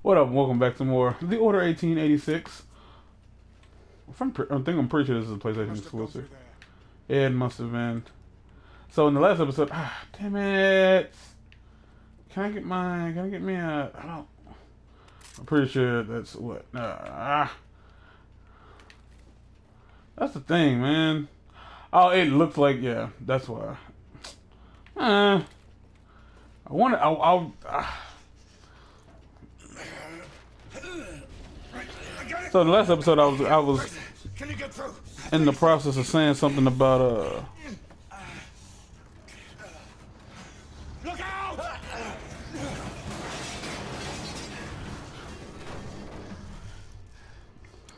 What up? Welcome back to more The Order 1886. I'm pretty sure this is a PlayStation exclusive. It must have been. So in the last episode, damn it! Can I get me a? I don't. I'm pretty sure that's what. That's the thing, man. Oh, it looks like, yeah. That's why. I want to. So in the last episode, I was in the process of saying something about Look out!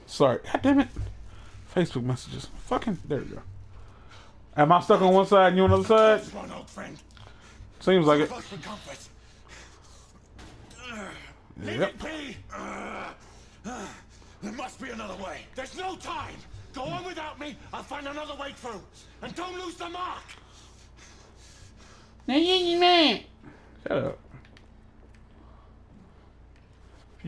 Sorry, god damn it. Facebook messages. Fucking there you go. Am I stuck on one side and you on the other side? Run, old friend. Seems like it. Fuck for comfort. Leave Yep. it be. There must be another way. There's no time. Go on without me. I'll find another way through. And don't lose the mark. Shut up. If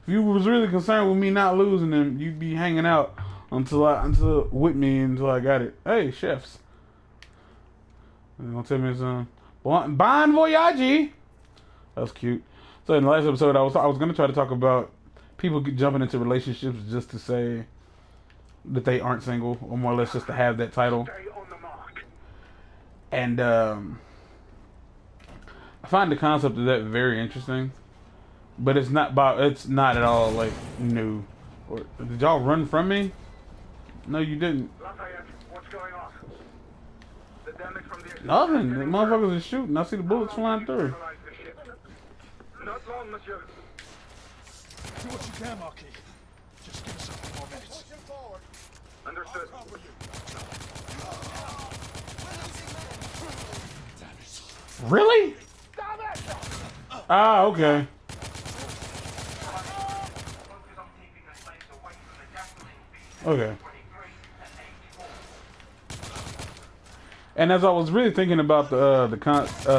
you was really concerned with me not losing them, you'd be hanging out with me until I got it. Hey, chefs. You gonna tell me some Bon Voyage? That was cute. So in the last episode, I was gonna try to talk about people jumping into relationships just to say that they aren't single, or more or less just to have that title. Stay on the mark. And I find the concept of that very interesting, but it's not at all like new. Or did y'all run from me? No, you didn't. Lafayette, what's going on? The damage from the Nothing. The motherfuckers are shooting. I see the bullets flying through. Not long, monsieur. Do what you can, Marquis. Just give us a few more minutes. Understood. Really? Ah, okay. Okay. And as I was really thinking about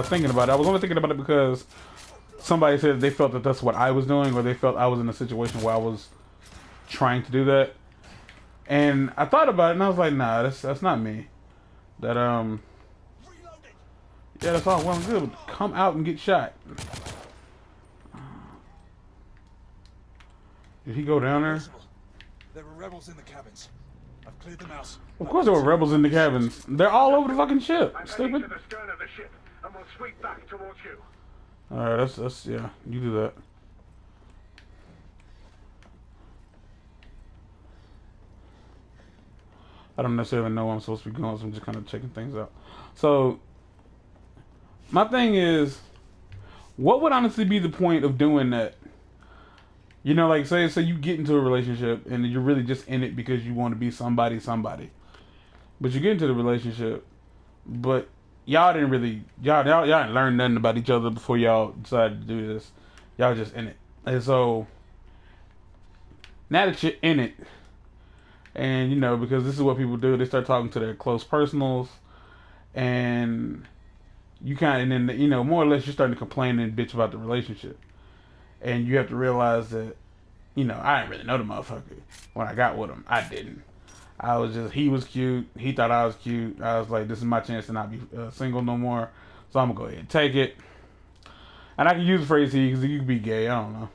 thinking about it, I was only thinking about it because somebody said they felt that that's what I was doing, or they felt I was in a situation where I was trying to do that. And I thought about it, and I was like, nah, that's not me. That yeah, that's all well and good. But come out and get shot. Did he go down there? There were rebels in the cabins. I've cleared them out. Of course there were rebels in the cabins. They're all over the fucking ship. I'm heading Stupid. to the stern of the ship, and we'll sweep back towards you. Alright, that's yeah, you do that. I don't necessarily know where I'm supposed to be going, so I'm just kind of checking things out. So, my thing is, what would honestly be the point of doing that? You know, like say you get into a relationship and you're really just in it because you want to be somebody. But you get into the relationship, but y'all didn't learn nothing about each other before y'all decided to do this. Y'all just in it. And so now that you're in it, and you know, because this is what people do, they start talking to their close personals, and you kind of, and then, you know, more or less you're starting to complain and bitch about the relationship. And you have to realize that, you know, I didn't really know the motherfucker when I got with him. I didn't. He was cute. He thought I was cute. I was like, this is my chance to not be single no more. So I'm going to go ahead and take it. And I can use the phrase he, because you could be gay. I don't know.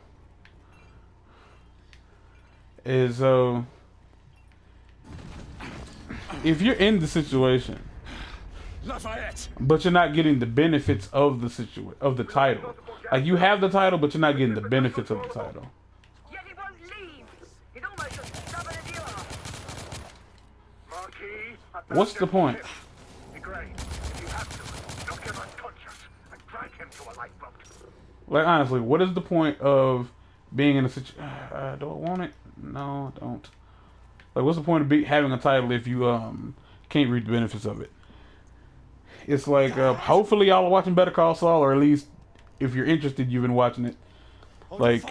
And so, if you're in the situation, Lafayette! but you're not getting the benefits of the title. Like, you have the title, but you're not getting the benefits of the title. Yet he won't leave. He's almost as stubborn as you are. Marquis, What's the point? be great. If you have to, knock him unconscious and drag him to a lifeboat. Like, honestly, what is the point of being in a situation? Do I want it? No, I don't. Like, what's the point of having a title if you can't reap the benefits of it? It's like, hopefully y'all are watching Better Call Saul, or at least if you're interested, you've been watching it. Like,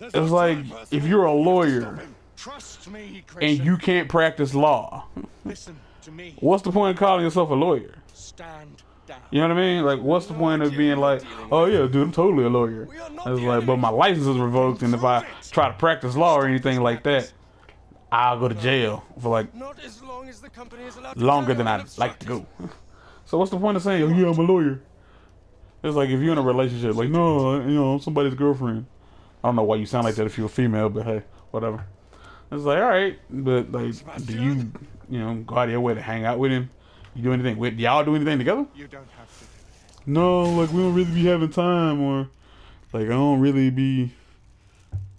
it's like if you're a lawyer Trust me, and you can't practice law, Listen to me. what's the point of calling yourself a lawyer? Stand You know what I mean? Like, what's the point of being like, oh yeah, dude, I'm totally a lawyer. It's like, but my license is revoked, and if I try to practice law or anything like that, I'll go to jail for like Not as long as the company is allowed longer than I'd like to go. So what's the point of saying, oh yeah, I'm a lawyer? It's like if you're in a relationship, like, no, you know, I'm somebody's girlfriend. I don't know why you sound like that if you're a female, but hey, whatever. It's like, all right, but like, do you, you know, go out of your way to hang out with him? You do anything with? Y'all do anything together? You don't have to do it. No, like we don't really be having time, or like I don't really be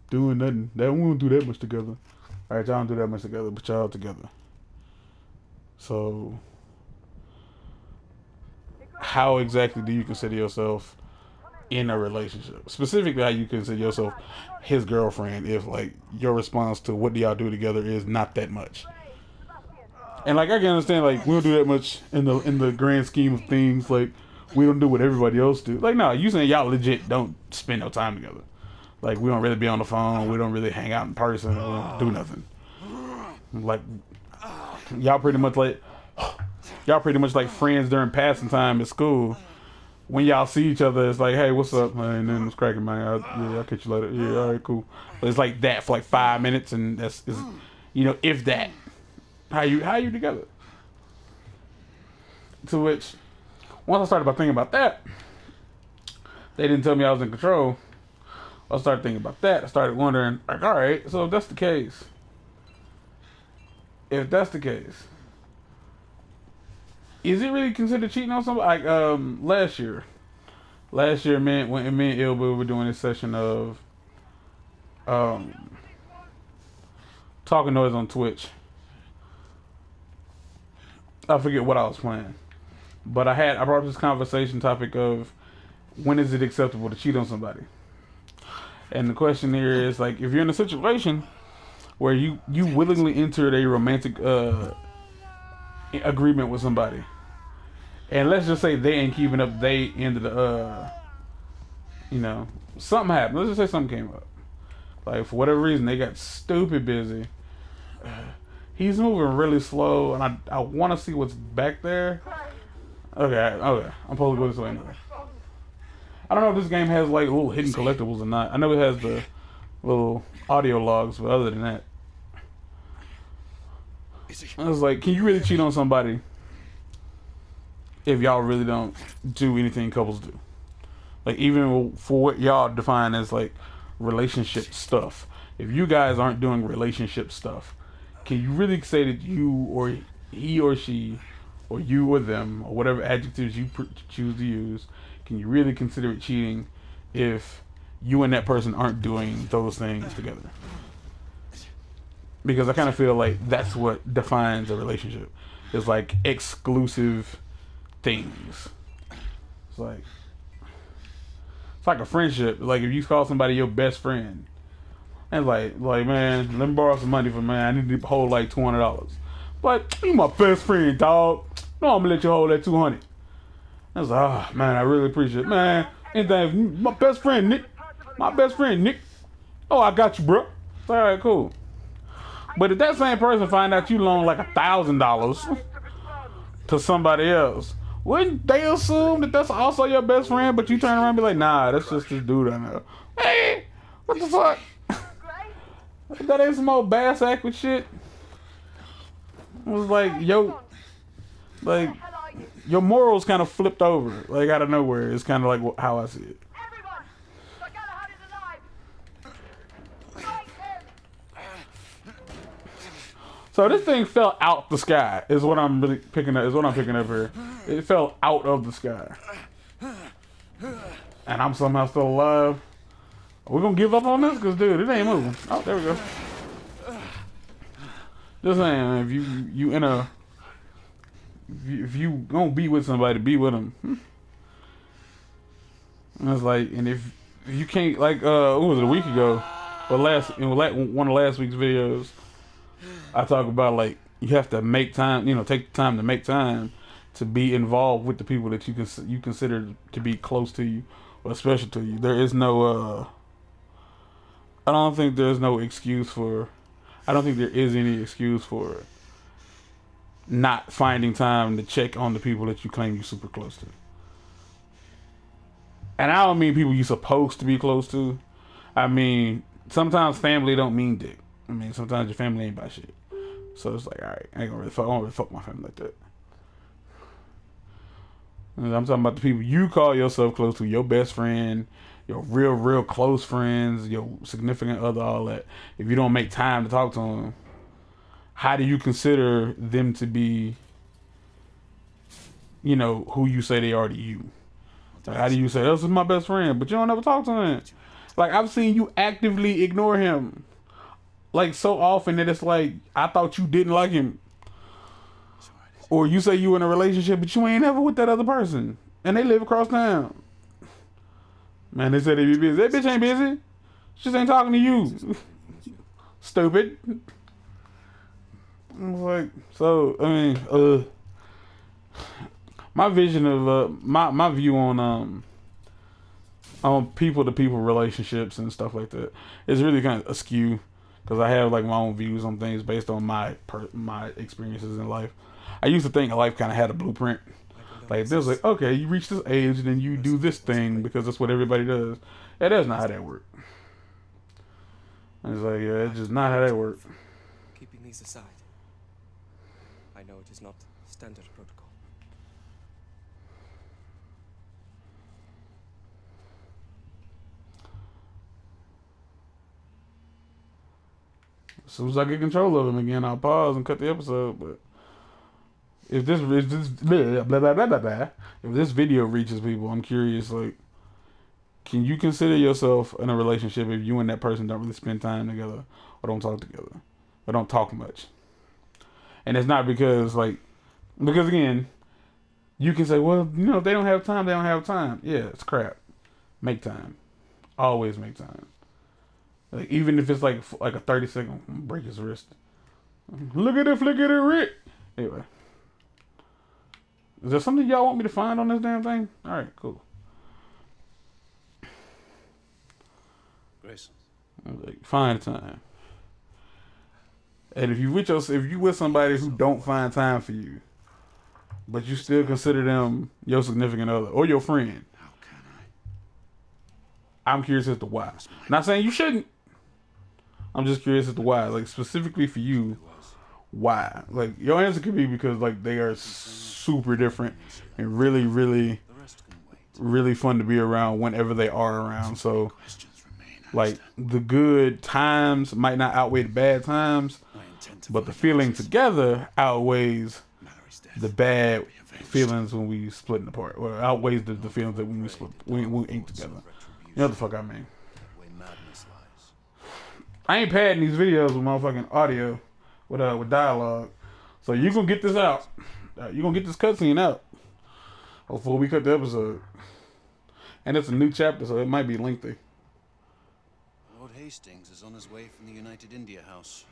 doing nothing. That we don't do that much together. All right, y'all don't do that much together, but y'all together. So, how exactly do you consider yourself in a relationship? Specifically, how you consider yourself his girlfriend if like your response to what do y'all do together is not that much. And like I can understand, like we don't do that much in the grand scheme of things. Like we don't do what everybody else do. Like no, you saying y'all legit don't spend no time together. Like we don't really be on the phone. We don't really hang out in person. We don't do nothing. Like y'all pretty much like friends during passing time at school. When y'all see each other, it's like, hey, what's up? And then it's cracking, man. I'll catch you later. Yeah, all right, cool. But it's like that for like 5 minutes, and that's is, you know, if that. How you together? To which, once I started thinking about that, they didn't tell me I was in control. I started thinking about that. I started wondering, like, all right, so if that's the case, is it really considered cheating on somebody? Like last year, me and Ilbu were doing this session of talking noise on Twitch. I forget what I was playing, but I brought up this conversation topic of when is it acceptable to cheat on somebody, and the question here is like if you're in a situation where you willingly entered a romantic agreement with somebody, and let's just say they ain't keeping up, they ended you know, something happened. Let's just say something came up, like for whatever reason they got stupid busy. He's moving really slow, and I want to see what's back there. Okay, I'm supposed to go this way anyway. I don't know if this game has like little hidden collectibles or not. I know it has the little audio logs, but other than that, I was like, can you really cheat on somebody if y'all really don't do anything couples do? Like even for what y'all define as like relationship stuff. If you guys aren't doing relationship stuff, can you really say that you or he or she or you or them or whatever adjectives you choose to use, can you really consider it cheating if you and that person aren't doing those things together? Because I kind of feel like that's what defines a relationship. It's like exclusive things. It's like a friendship. Like if you call somebody your best friend, and like man, let me borrow some money from man. I need to hold like $200. But you my best friend, dog. No, I'm gonna let you hold that 200. I was like, oh man, I really appreciate it, man. Anything, my best friend Nick. Oh, I got you, bro. It's all right, cool. But if that same person find out you loan like $1,000 to somebody else, wouldn't they assume that that's also your best friend? But you turn around and be like, nah, that's just this dude I know. Hey, what the fuck? That ain't some old bass act with shit. It was like, your morals kind of flipped over, like out of nowhere. It's kind of like how I see it. Everyone, Sakalahan is alive. Fight him. So this thing fell out the sky. Is what I'm really picking up. Is what I'm picking up here. It fell out of the sky, and I'm somehow still alive. Are we gonna give up on this? Cause dude, it ain't moving. Oh, there we go. Just saying, if you in a, if you gonna be with somebody, be with them. And it's like, and if you can't, like, what was it, a week ago, or one of last week's videos, I talk about like you have to make time, you know, take the time to make time to be involved with the people that you consider to be close to you or special to you. There is no, I don't think there is any excuse for not finding time to check on the people that you claim you're super close to. And I don't mean people you're supposed to be close to. I mean, sometimes family don't mean dick. I mean, sometimes your family ain't about shit. So it's like, all right, I ain't gonna really fuck. I don't really fuck my family like that. And I'm talking about the people you call yourself close to, your best friend, your real close friends, your significant other, all that. If you don't make time to talk to them, how do you consider them to be, you know, who you say they are to you? Like, how do you say, this is my best friend, but you don't ever talk to him? Like, I've seen you actively ignore him. Like, so often that it's like, I thought you didn't like him. Or you say you in a relationship, but you ain't ever with that other person. And they live across town. Man, they said they be busy. That bitch ain't busy. She just ain't talking to you. Stupid. I was like, so, I mean, my vision of, my view on people to people relationships and stuff like that is really kind of askew. Because I have like my own views on things based on my experiences in life. I used to think life kind of had a blueprint. Like, there's like, okay, you reach this age and then you do this thing because that's what everybody does. Yeah, that's not how that works. And it's like, yeah, it's just not how that works. Keeping these aside, I know it is not standard protocol. As soon as I get control of him again, I'll pause and cut the episode. But if this blah, blah, blah, blah, blah, if this video reaches people, I'm curious, like, can you consider yourself in a relationship if you and that person don't really spend time together or don't talk together or don't talk much? And it's not because again, you can say, well, you know, if they don't have time, they don't have time. Yeah, it's crap. Make time. Always make time. Like, even if it's like a 30-second, break his wrist. Look at it, Rick. Anyway. Is there something y'all want me to find on this damn thing? Alright, cool. Grayson. Like, find time. And if you with somebody who don't find time for you, but you still consider them your significant other or your friend, How can I'm curious as to why. Not saying you shouldn't. I'm just curious as to why. Like, specifically for you, why? Like, your answer could be because, like, they are super different and really, really, really fun to be around whenever they are around. So, like, the good times might not outweigh the bad times, but the feeling together outweighs the bad feelings when we splitting apart, or outweighs the feelings that when we ain't together. You know what the fuck I mean? I ain't padding these videos with motherfucking audio, with dialogue. So you gonna get this out. You gonna get this cutscene out before we cut the episode. And it's a new chapter, so it might be lengthy. Lord Hastings is on his way from the United India House.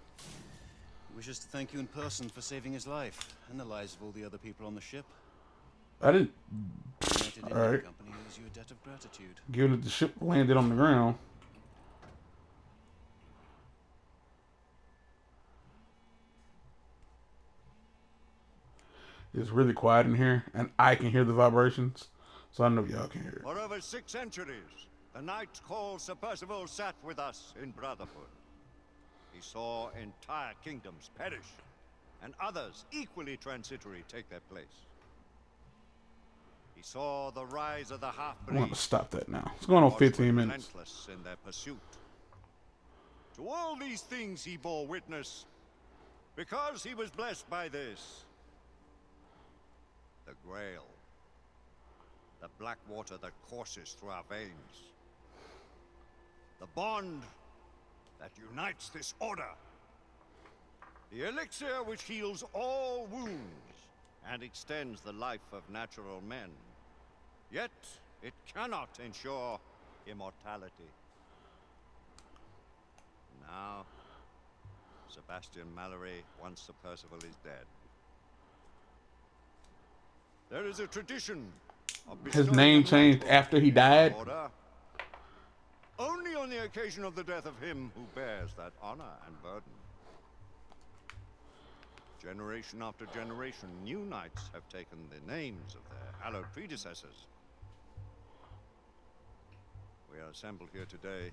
He wishes to thank you in person for saving his life and the lives of all the other people on the ship. I didn't. The United India Alright. Company owes you a debt of gratitude. Given that the ship landed on the ground. It's really quiet in here, and I can hear the vibrations, so I know y'all can hear it. For over 6 centuries, the knight called Sir Percival sat with us in brotherhood. He saw entire kingdoms perish, and others equally transitory take their place. He saw the rise of the I half-breed. want to stop that now. It's going on 15 minutes. Relentless in their pursuit. To all these things he bore witness, because he was blessed by this. The Grail. The black water that courses through our veins. The bond that unites this order. The elixir which heals all wounds and extends the life of natural men. Yet, it cannot ensure immortality. Now, Sebastian Mallory, once Sir Percival, is dead. There is a tradition of His name changed after he died. order, only on the occasion of the death of him who bears that honor and burden. Generation after generation, new knights have taken the names of their hallowed predecessors. We are assembled here today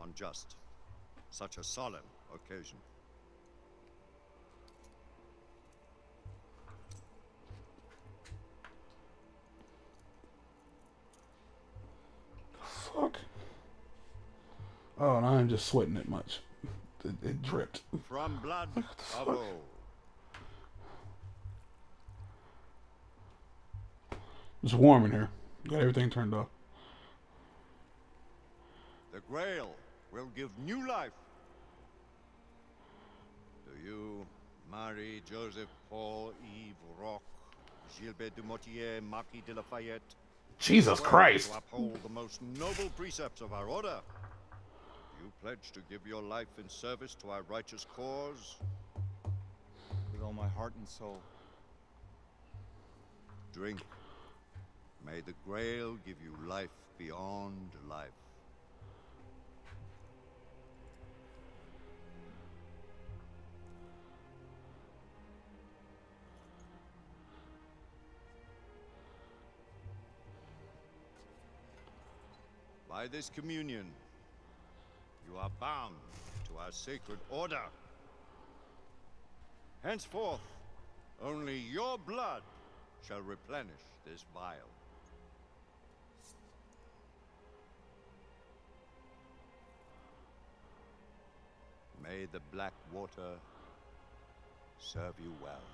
on just such a solemn occasion. Fuck. Oh, and I'm just sweating it much. It dripped. From blood of old. It's warm in here. Got everything turned off. The Grail will give new life to you, Marie Joseph Paul Yves Roch, Gilbert du Motier, Marquis de Lafayette. Jesus Christ. To uphold the most noble precepts of our order. You pledge to give your life in service to our righteous cause. With all my heart and soul. Drink. May the Grail give you life beyond life. By this communion, you are bound to our sacred order. Henceforth, only your blood shall replenish this vial. May the black water serve you well.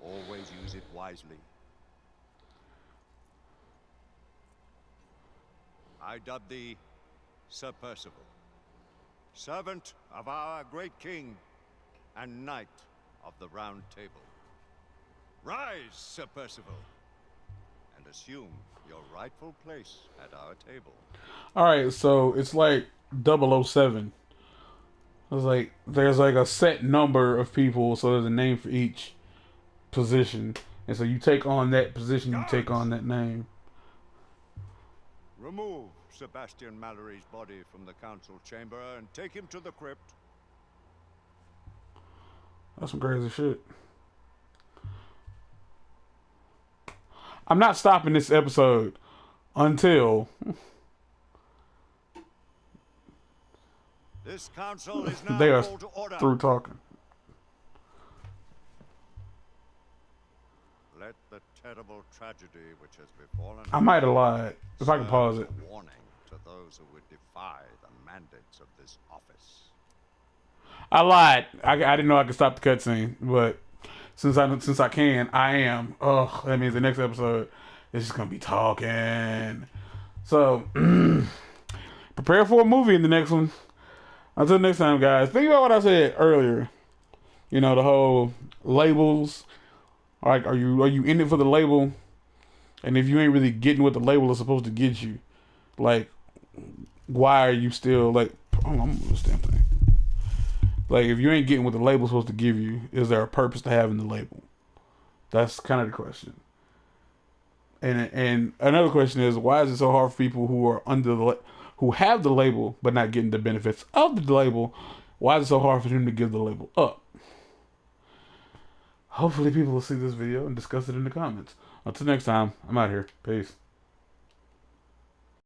Always use it wisely. I dub thee Sir Percival, servant of our great king and knight of the Round Table. Rise, Sir Percival, and assume your rightful place at our table. Alright, so it's like 007. It's like there's like a set number of people, so there's a name for each position. And so you take on that position, you take on that name. Remove Sebastian Mallory's body from the council chamber and take him to the crypt. That's some crazy shit. I'm not stopping this episode until This council is now they are called to order. through talking. Let the terrible tragedy which has befallen I might have lied. If I can serve pause as it. a warning to those who would defy the mandates of this office. I lied. I didn't know I could stop the cutscene, but since I can, I am. Oh, that means the next episode is just gonna be talking. So prepare for a movie in the next one. Until next time, guys. Think about what I said earlier. You know, the whole labels. Like, are you in it for the label? And if you ain't really getting what the label is supposed to get you, like, why are you still like? Oh, I'm gonna move this damn thing. Like, if you ain't getting what the label's supposed to give you, is there a purpose to having the label? That's kind of the question. And another question is, why is it so hard for people who are who have the label but not getting the benefits of the label? Why is it so hard for them to give the label up? Hopefully people will see this video and discuss it in the comments. Until next time, I'm out here. Peace.